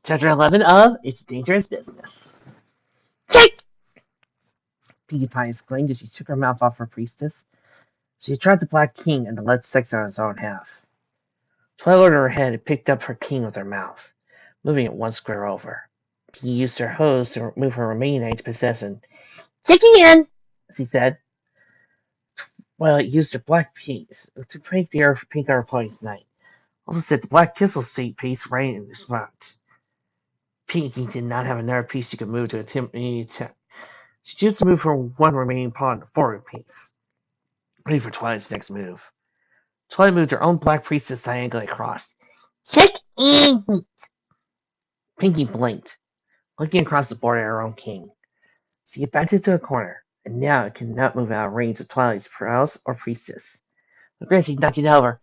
Chapter 11 of It's a Dangerous Business. Kick! Pinkie Pie exclaimed as she took her mouth off her priestess. She had tried the Black King and the left six on his own half. Twilight lowered her head and picked up her king with her mouth, moving it one square over. Pinkie used her hose to remove her remaining egg to possession. Kicking in, she said. Twilight used her black piece to break the air for Pink Eyed Pony's night. Also set the black pistol seat piece right in his front. Pinkie did not have another piece she could move to attempt any attack. She chose to move her one remaining pawn to forward piece, ready for Twilight's next move. Twilight moved her own black priestess diagonally across. Check in! Pinkie blinked, looking across the board at her own king. She had backed into a corner, and now it could not move out of range of Twilight's prowess or priestess. The Gracie knocked it over.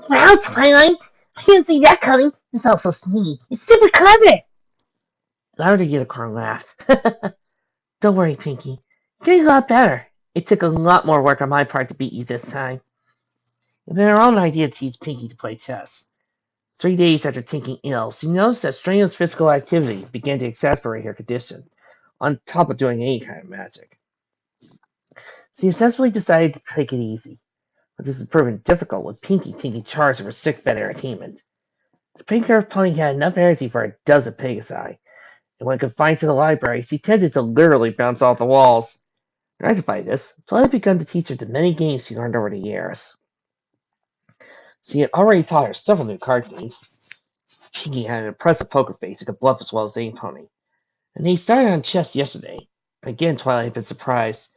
Wow, Twilight! I didn't see that coming. It's also sneaky. It's super clever! Louder Unicorn laughed. Don't worry, Pinkie. You're getting a lot better. It took a lot more work on my part to beat you this time. It had been her own idea to teach Pinkie to play chess. 3 days after taking ill, she noticed that strenuous physical activity began to exasperate her condition, on top of doing any kind of magic. She essentially decided to take it easy, but this had proven difficult with Pinkie taking charge of her sick-bed entertainment. The pink-haired pony had enough energy for a dozen Pegasi, and when confined to the library, she tended to literally bounce off the walls. To rectify this, Twilight had begun to teach her the many games she learned over the years. She had already taught her several new card games. Pinkie had an impressive poker face and could bluff as well as any pony. And they started on chess yesterday. Again, Twilight had been surprised.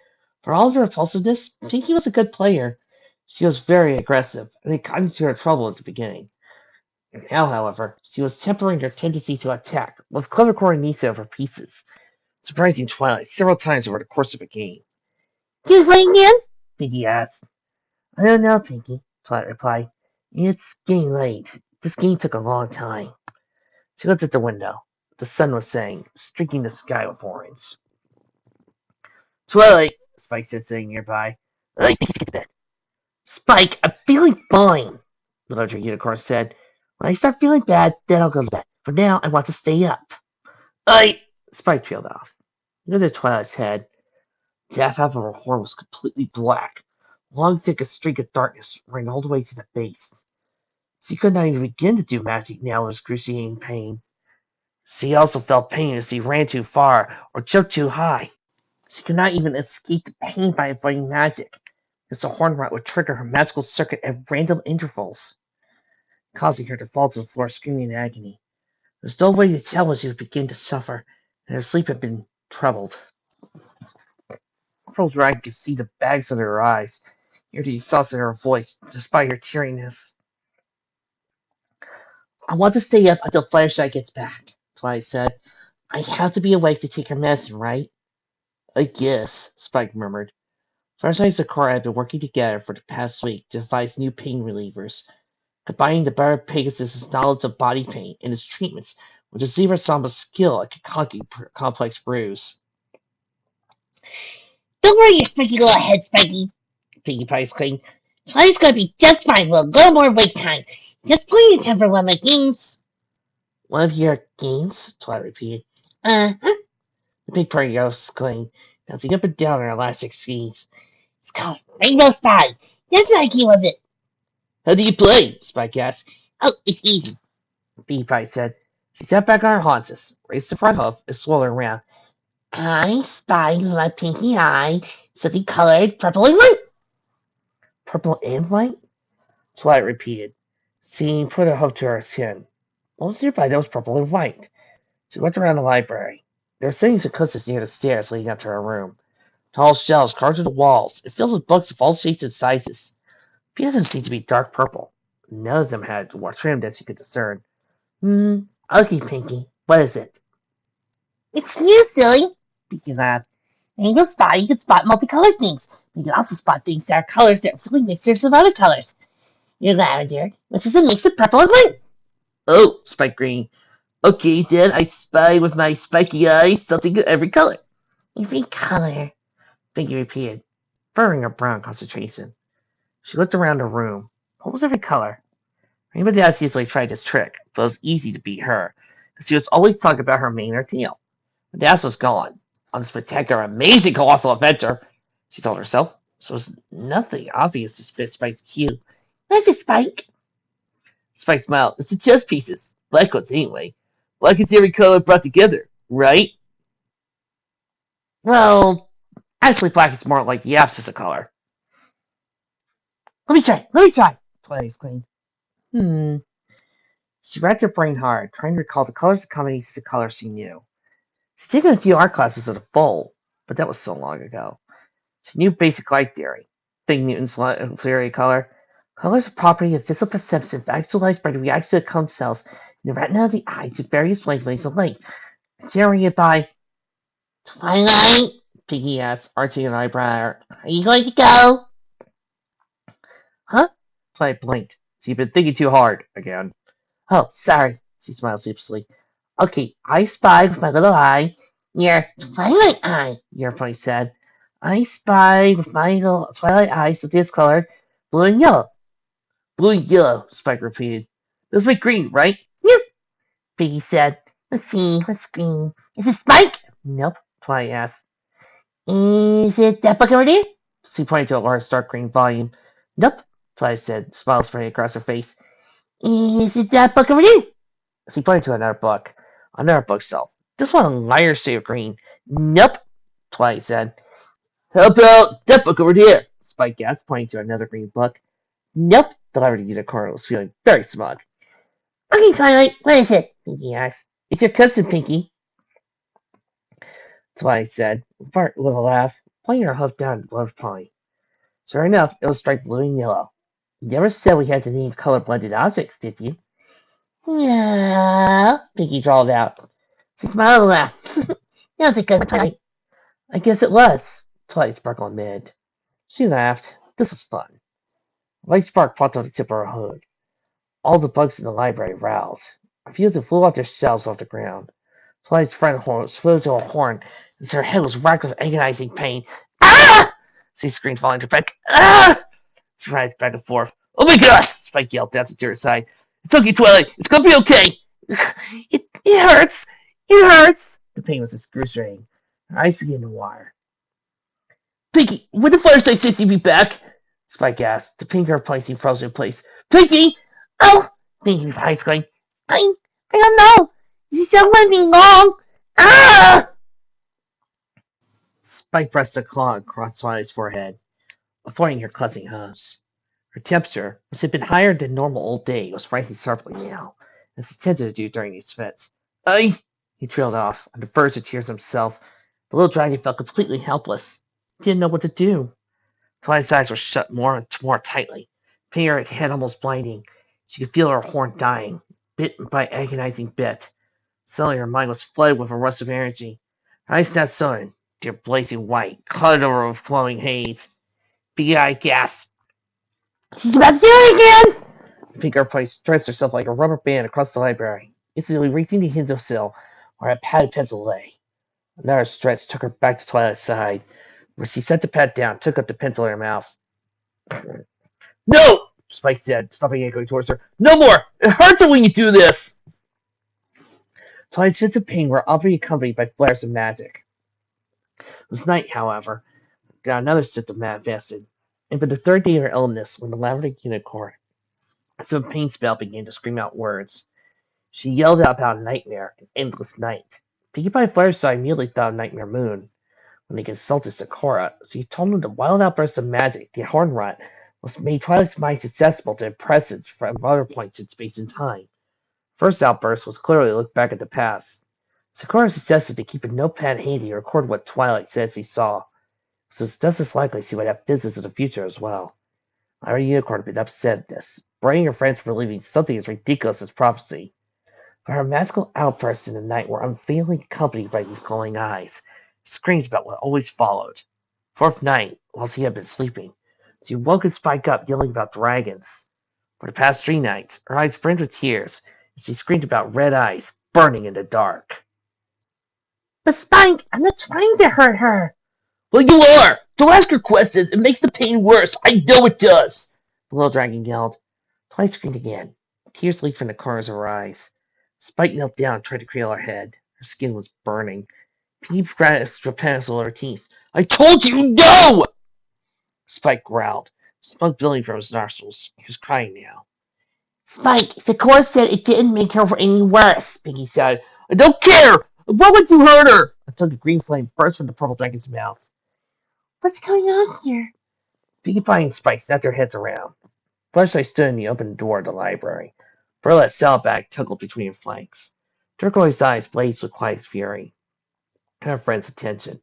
For all of her impulsiveness, Pinkie was a good player. She was very aggressive, and it got into her trouble at the beginning. Now, however, she was tempering her tendency to attack with clever coordination of her pieces, surprising Twilight several times over the course of a game. You playing again? Pinkie asked. I don't know, Pinkie, Twilight replied. It's getting late. This game took a long time. She looked at the window. The sun was setting, streaking the sky with orange. Twilight, Spike said, sitting nearby. I think you should get to bed. Spike, I'm feeling fine, the larger unicorn said. When I start feeling bad, then I'll go to bed. For now, I want to stay up. Spike trailed off. Near the Twilight's head, the half of her horn was completely black. A long, thick streak of darkness ran all the way to the base. She could not even begin to do magic now in excruciating pain. She also felt pain as she ran too far or jumped too high. She could not even escape the pain by avoiding magic, because the horn rot would trigger her magical circuit at random intervals, causing her to fall to the floor screaming in agony. There was no way to tell when she would begin to suffer, and her sleep had been troubled. Pearl Dragon could see the bags under her eyes, hear the exhaust in her voice, despite her teariness. I want to stay up until Fluttershy gets back, Twilight said. I have to be awake to take her medicine, right? I guess, Spike murmured. Fluttershy and Sakura had been working together for the past week to devise new pain relievers, combining the Bird Pegasus' knowledge of body pain and his treatments with the Zebra Samba's skill at conquering complex brews. Don't worry your spiky little head, Spiky, Pinkie Pie exclaimed. Twilight's going to be just fine with a little more wait time. Just plenty of time for one of my games. One of your games? Twilight repeated. Uh-huh. The big party exclaimed, bouncing up and down on elastic skis. It's called Rainbow Spy. That's what I came of it. How do you play? Spike asked. Oh, it's easy, Pinkie Pie said. She sat back on her haunches, raised the front hoof, and swirled around. I spied with my pinky eye something colored purple and white. Purple and white? Twilight repeated. She put her hoof to her chin. What was nearby that was purple and white? She went around the library. There were settings of cushions near the stairs leading up to her room. Tall shelves carved to the walls and filled with books of all shapes and sizes. Few of them seemed to be dark purple. None of them had trim that she could discern. Okay, Pinkie. What is it? It's you, silly, Pinkie laughed. Rainbow Spy, you can spot multicolored things. You can also spot things that are colors that are really mixtures of other colors. You're lavender, which is a mix of purple and white. Oh, Spike Green. Okay, then I spy with my spiky eyes something of every color. Every color, Pinkie repeated, furrowing her brow in concentration. She looked around the room. What was every color? Rainbow Dash usually tried this trick, but it was easy to beat her, She was always talking about her mane or tail. But the ass was gone. On this spectacular, amazing, colossal adventure, she told herself. So it was nothing obvious to fit Spike's cue. Where's it, Spike? Spike smiled. It's the chess pieces. Black ones, anyway. Black is every color brought together, right? Well, actually, black is more like the absence of color. Let me try, Twilight exclaimed. Hmm. She racked her brain hard, trying to recall the colors and combinations of colors she knew. She'd taken a few art classes in the full, but that was so long ago. She knew basic light theory. Big Newton's theory of color. Color is a property of visual perception visualized by the reaction of cone cells in the retina of the eye to various wavelengths of light, generated by Twilight, Pinkie asked, arching an eyebrow. Are you going to go? Huh? Twilight blinked. She'd been thinking too hard again. Oh, sorry, she smiled sheepishly. Okay, I spied with my little eye. Your twilight eye, your pony said. I spied with my little twilight eye something that's colored blue and yellow. Blue and yellow, Spike repeated. Those make green, right? Yep, Piggy said. Let's see, what's green? Is it Spike? Nope, Twilight asked. Is it that book over there? She pointed to a large dark green volume. Nope, Twilight said, smile spreading across her face. Is it that book over there? She pointed to another book, another bookshelf. This one a lighter shade of green. Nope, Twilight said. How about that book over here? Spike asked, pointing to another green book. Nope, the library unicorn was feeling very smug. Okay, Twilight, what is it? Pinkie asked. It's your cousin, Pinkie. Twilight said, with a little laugh, pointing her hoof down at Dwarf Pony. Sure enough, it was striped blue and yellow. You never said we had to name color-blended objects, did you? Yeah, Pinkie drawled out. She smiled and laughed. That was a good one, Twilight. I guess it was, Twilight sparkled mid. She laughed. This was fun. A light spark popped on the tip of her hood. All the bugs in the library roused. A few of them flew out their shells off the ground. Twilight's friend flew to a horn as her head was racked with agonizing pain. Ah! She screamed, falling to her back. Ah! She ran back and forth. Oh my gosh! Spike yelled, dancing to her side. It's okay, Twilight. It's gonna be okay. It hurts. It hurts. The pain was excruciating. Her eyes began to water. Pinkie, when the Firefly Sissy be back? Spike asked. The pink her pony seemed frozen in place. Pinkie! Oh! Pinkie's eyes going. I don't know. Is it going to be long? Ah! Spike pressed a claw across Twilight's forehead, avoiding her clutching hooves. Her temperature, which had been higher than normal all day, was rising sharply now, as it tended to do during these fits. He trailed off, on the verge of tears himself. The little dragon felt completely helpless. He didn't know what to do. Twilight's eyes were shut more tightly, making her head almost blinding. She could feel her horn dying, bit by agonizing bit. Suddenly her mind was flooded with a rush of energy. Her eyes not sudden, they were blazing white, clouded over with flowing haze. Pinkie Eye gasped. She's about to do it again! Pinkie Eye stretched herself like a rubber band across the library, instantly reaching the windowsill where a padded pencil lay. Another stretch took her back to Twilight's side, where she set the pad down, took up the pencil in her mouth. No! Spike said, stopping and going towards her. No more! It hurts when you do this! Twilight's fits of pain were often accompanied by flares of magic. It was night, however, got another symptom manifested, and by the third day of her illness, when the lavender unicorn, some pain spell, began to scream out words. She yelled out about a nightmare, an endless night. Pinkie Pie Fireside immediately thought of Nightmare Moon. When they consulted Sakura, she told him the wild outburst of magic, the horn rot, was made Twilight's mind accessible to impressions from other points in space and time. First outburst was clearly to look back at the past. Sakura suggested to keep a notepad handy to record what Twilight said she saw, so it's just as likely she would have visits in the future as well. Our unicorn had been upset at this, braying her friends for believing something as ridiculous as prophecy. But her magical outbursts in the night were unfailingly accompanied by these glowing eyes, screams about what always followed. Fourth night, while she had been sleeping, she woke and Spike up, yelling about dragons. For the past 3 nights, her eyes brimmed with tears, and she screamed about red eyes burning in the dark. But Spike, I'm not trying to hurt her. Well, you are! Don't ask her questions. It makes the pain worse. I know it does! The little dragon yelled. Twilight screamed again. Tears leaked from the corners of her eyes. Spike knelt down and tried to cradle her head. Her skin was burning. Pinkie pressed her pencil with her teeth. I told you no! Spike growled. Smoke billowing from his nostrils. He was crying now. Spike, Sakura said it didn't make her any worse, Pinkie said. I don't care! Why would you hurt her? A tug of green flame burst from the purple dragon's mouth. What's going on here? Pinkie Pie and Spike snapped their heads around. Flashlight stood in the open door of the library. Burlett's saddlebag tickled between her flanks. Turquoise eyes blazed with quiet fury. Her friend's attention,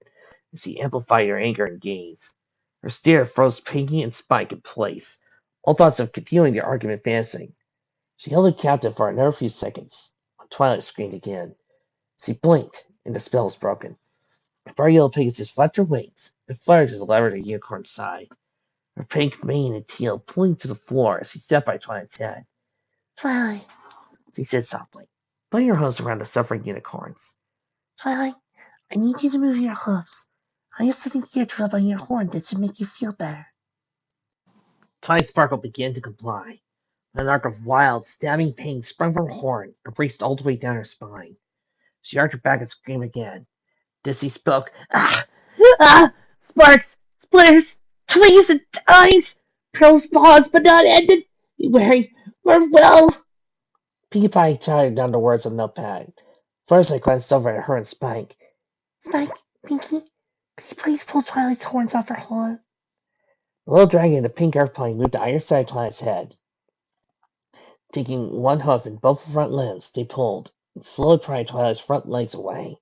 as she amplified her anger and gaze. Her stare froze Pinkie and Spike in place, all thoughts of continuing their argument vanishing. She held her captive for another few seconds, when Twilight screamed again. She blinked, and the spell was broken. The bright yellow Pegasus flapped her wings and fluttered to the lever of the unicorn's side. Her pink mane and tail pointing to the floor as she sat by Twilight's head. Twilight, she said softly, putting her hooves around the suffering unicorns. Twilight, I need you to move your hooves. I have something here to rub on your horn that should make you feel better. Twilight Sparkle began to comply. An arc of wild, stabbing pain sprung from her horn and raced all the way down her spine. She arched her back and screamed again. Dizzy spoke. Ah! Ah! Sparks! Splitters! Twigs and tines! Pearls paused but not ended. Be wary. We're well. Pinkie Pie jotted down the words on a notepad. First I glanced over at her and Spike. Spike, Pinkie, could you please pull Twilight's horns off her horn? The little dragon in the pink earth plane moved to either side of Twilight's head. Taking one hoof and both front limbs, they pulled, and slowly pried Twilight's front legs away.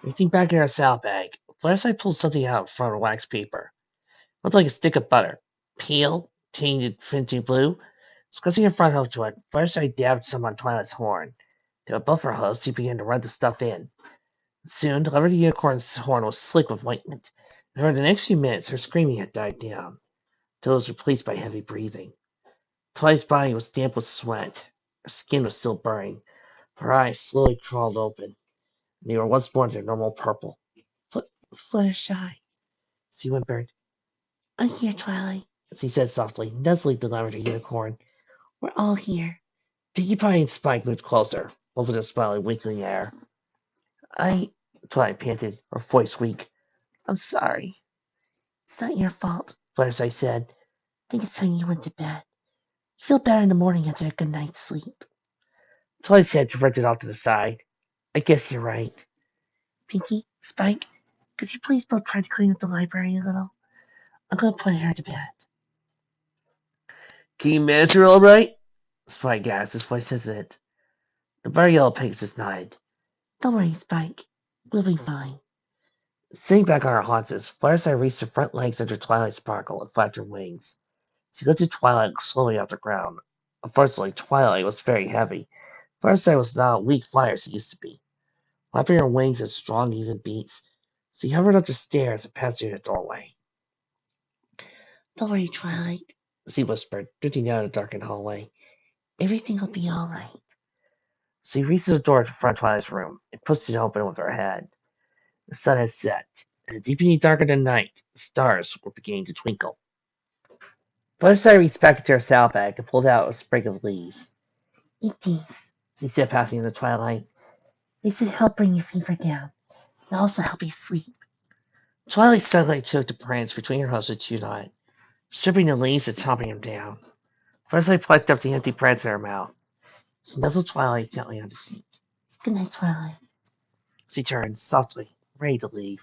Reaching back in her saddlebag, Fluttershy pulled something out from her wax paper. It looked like a stick of butter. Pale, tainted flinty blue. Squishing her front hoof to it, Fluttershy dabbed some on Twilight's horn. Then with both her hooves, she began to rub the stuff in. Soon, the lever of the unicorn's horn was slick with ointment, and over the next few minutes her screaming had died down, till it was replaced by heavy breathing. Twilight's body was damp with sweat. Her skin was still burning. Her eyes slowly crawled open, and they were once more their normal purple. Fluttershy, she whimpered. I'm here, Twilight, she said softly, nuzzling the lever of the unicorn. We're all here. Pinkie Pie and Spike moved closer, both of them smiling weakly at her. Twilight panted, her voice weak. I'm sorry. It's not your fault, Fluttershy said. I think it's time you went to bed. You feel better in the morning after a good night's sleep. Twilight's head drifted off to the side. I guess you're right. Pinkie, Spike, could you please both try to clean up the library a little? I'm going to put her to bed. Can you manage her all right? Spike asked, his voice hesitant. The very yellow Pegasus nodded. Don't worry, Spike. We'll be fine. Sitting back on her haunches, Fluttershy reached her front legs under Twilight Sparkle and flapped her wings. She lifted Twilight slowly off the ground. Unfortunately, Twilight was very heavy. Fluttershy was not a weak flyer she used to be. Flapping her wings in strong, even beats, she hovered up the stairs and passed through the doorway. Don't worry, Twilight, she whispered, drifting down the darkened hallway. Everything will be all right. She reached the door to front Twilight's room and pushed it open with her head. The sun had set, and the deepening darker than night, the stars were beginning to twinkle. Fluttershy reached back into her saddlebag and pulled out a sprig of leaves. Eat these, she said, passing them to Twilight. They should help bring your fever down, and also help you sleep. Twilight suddenly took the branch between her hooves and chewed on it, stripping the leaves and chomping them down. Fluttershy plucked up the empty branch in her mouth. She nuzzled Twilight gently on the cheek. Good night, Twilight. She turned, softly, ready to leave.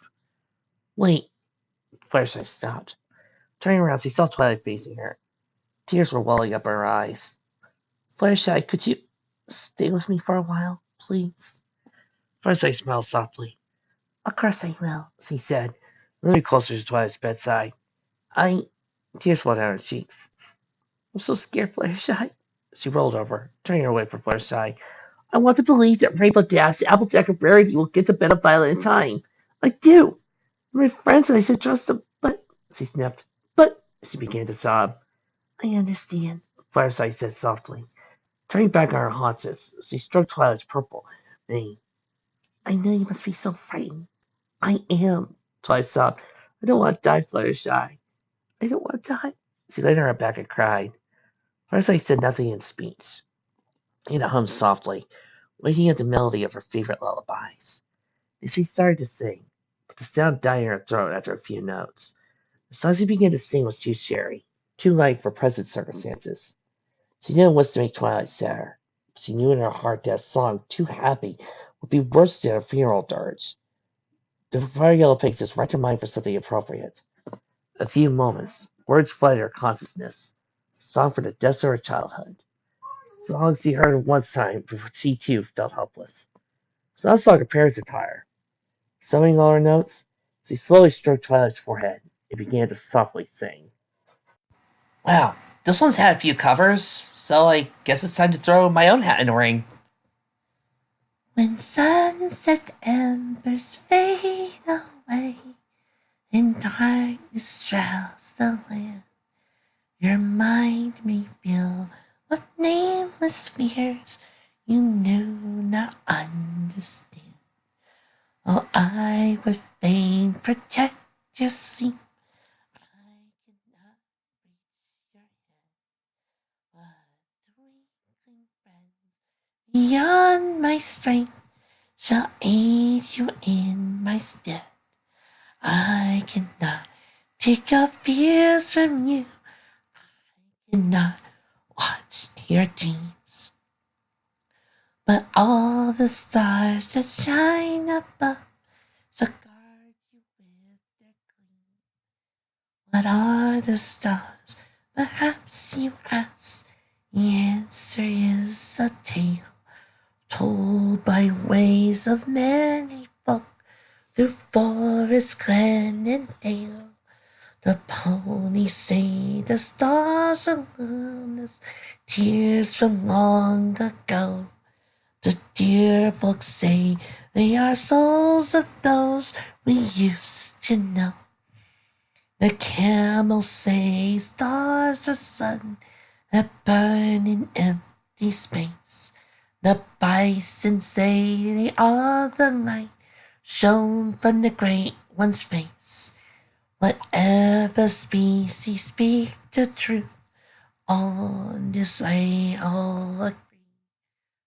Wait. Fluttershy stopped. Turning around, she saw Twilight facing her. Tears were welling up in her eyes. Fluttershy, could you stay with me for a while, please? Fluttershy smiled softly. Of course I will, she said, moving closer to Twilight's bedside. Tears flowed down her cheeks. I'm so scared, Fluttershy. She rolled over, turning away from Fluttershy. I want to believe that Rainbow Dash, Applejack, and Rarity will get to bed of Violet in time. I do. My friends and I should trust them, but... She sniffed. But... She began to sob. I understand, Fluttershy said softly. Turning back on her haunches, she stroked Twilight's purple mane. I know you must be so frightened. I am, Twilight sobbed. I don't want to die, Fluttershy. I don't want to die. She laid on her back and cried. Fluttershy said nothing in speech. Ada hummed softly, waiting at the melody of her favorite lullabies. And she started to sing, but the sound died in her throat after a few notes. The song she began to sing was too cheery, too light for present circumstances. She didn't wish to make Twilight sadder. She knew in her heart that a song too happy would be worse than a funeral dirge. The fire yellow pigs racked her mind for something appropriate. A few moments, words flooded her consciousness. A song for the depths of her childhood. Songs she heard one time before she too felt helpless. It was not a song of parents' attire. Summoning all her notes, she slowly stroked Twilight's forehead and began to softly sing. Wow, this one's had a few covers, so I guess it's time to throw my own hat in the ring. When sunset embers fade away and darkness shrouds the land, your mind may feel what nameless fears you knew not understand. Oh, I would fain protect your sleep. I cannot reach your hand, but twinkling friends beyond my strength shall aid you in my stead. I cannot take your fears from you. I cannot watch your dreams. But all the stars that shine above shall guard you with their gleam. What are the stars? Perhaps you ask. The answer is a tale told by ways of many folk through forest, glen, and dale. The ponies say the stars are luminous, tears from long ago. The dear folks say they are souls of those we used to know. The camels say stars are sun that burn in empty space. The bison say they are the light shone from the great one's face. Whatever species speak the truth, on this I all agree.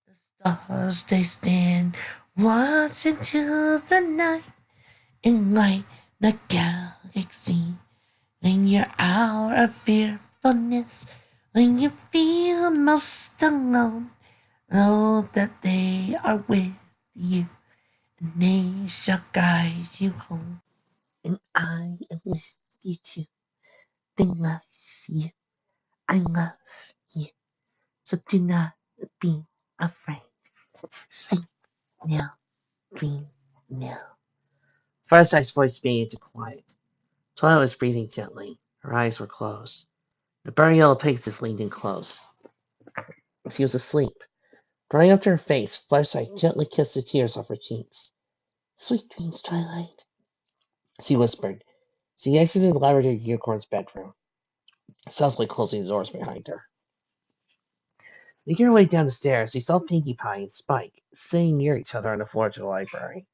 The stars they stand watch into the night and light the galaxy. In your hour of fearfulness, when you feel most alone, know that they are with you, and they shall guide you home. And I am with you too. They love you. I love you. So do not be afraid. Sing now, dream now. Firesight's voice faded to quiet. Twilight was breathing gently. Her eyes were closed. The burning yellow Pegasus leaned in close. She was asleep. Drawing up to her face, Firesight gently kissed the tears off her cheeks. Sweet dreams, Twilight, she whispered. She exited the Labrador Unicorn's bedroom, softly closing the doors behind her. Making her way down the stairs, she saw Pinkie Pie and Spike sitting near each other on the floor of the library,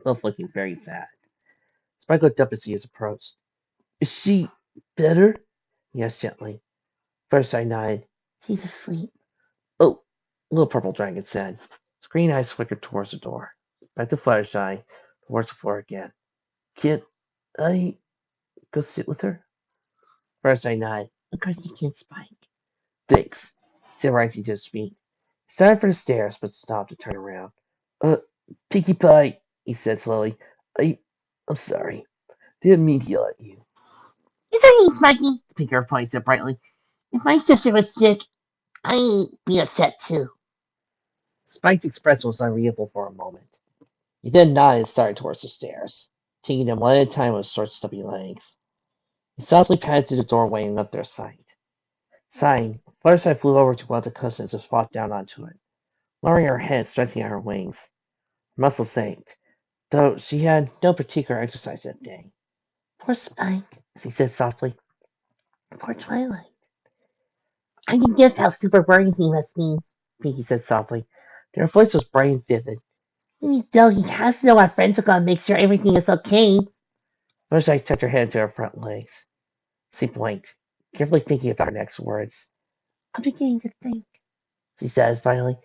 both looking very sad. Spike looked up as he approached. Is she better? He asked gently. First I nodded. She's asleep. Oh, little purple dragon said. His green eyes flickered towards the door. Back to Fluttershy, towards the floor again. Can't I go sit with her? First I nodded. Of course you can, Spike. Thanks, he said, rising to his feet. He started for the stairs, but stopped to turn around. Uh, Pinkie Pie, he said slowly. I'm sorry. Didn't mean to yell at you. It's okay, Smikey, the pink earth pony said brightly. If my sister was sick, I'd be upset too. Spike's expression was unreadable for a moment. He then nodded and started towards the stairs, taking them one at a time with short, stubby legs. He softly padded to the doorway and left their sight. Sighing, Fluttershy flew over to one of the cushions and flopped down onto it, lowering her head, stretching out her wings. Her muscles ached, though she had no particular exercise that day. Poor Spike, she said softly. Poor Twilight. I can guess how super burning he must be, Pinkie said softly. Her voice was bright and vivid. Even though he has to know our friends are gonna make sure everything is okay. Fluttershy tucked her head into her front legs. She blinked, carefully thinking about her next words. I'm beginning to think, she said finally.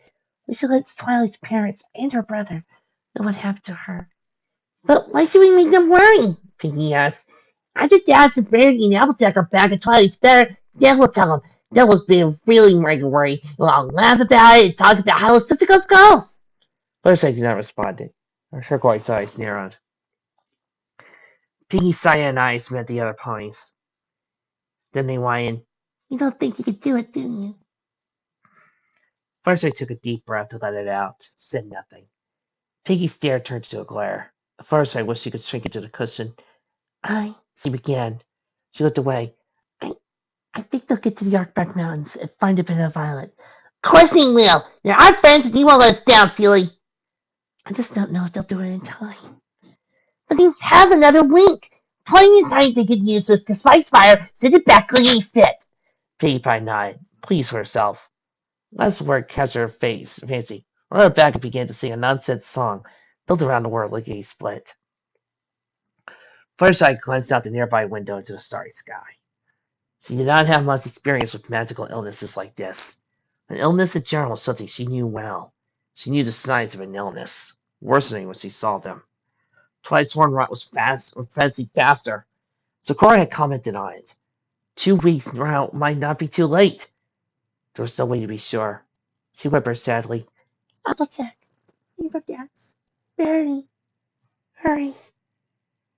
We should let Twilight's parents and her brother know what happened to her. But why should we make them worry? Pinkie asked. After Dad and Verity and Applejack are back at Twilight's bed, Dad will tell them. Dad will be really worried. We'll all laugh about it and talk about how it's such a good go. Fluttershy did not respond. Her turquoise eyes narrowed. Pinkie's cyan eyes met the other ponies. Then they whined, You don't think you could do it, do you? Fluttershy took a deep breath to let it out, said nothing. Pinkie's stare turned to a glare. Fluttershy wished she could shrink into the cushion. She began. She looked away. I think they'll get to the Arkback Mountains and find a bit of Violet. Of course they will! They're our friends and you won't let us down, silly! I just don't know if they'll do it in time. But they have another week! Plenty of time they could use with Spice Fire, send it back like he said. Pinkie Pie nodded, pleased with herself. Last word catch her fancy. Ran back and began to sing a nonsense song built around the word lickety split. Fluttershy glanced out the nearby window into the starry sky. She did not have much experience with magical illnesses like this. An illness in general was something she knew well. She knew the signs of an illness, worsening when she saw them. Twilight's horn rot was fancy faster. Sakura had commented on it. 2 weeks now might not be too late. There was no way to be sure. She whimpered sadly. Applejack, leave our dance. Verity, hurry.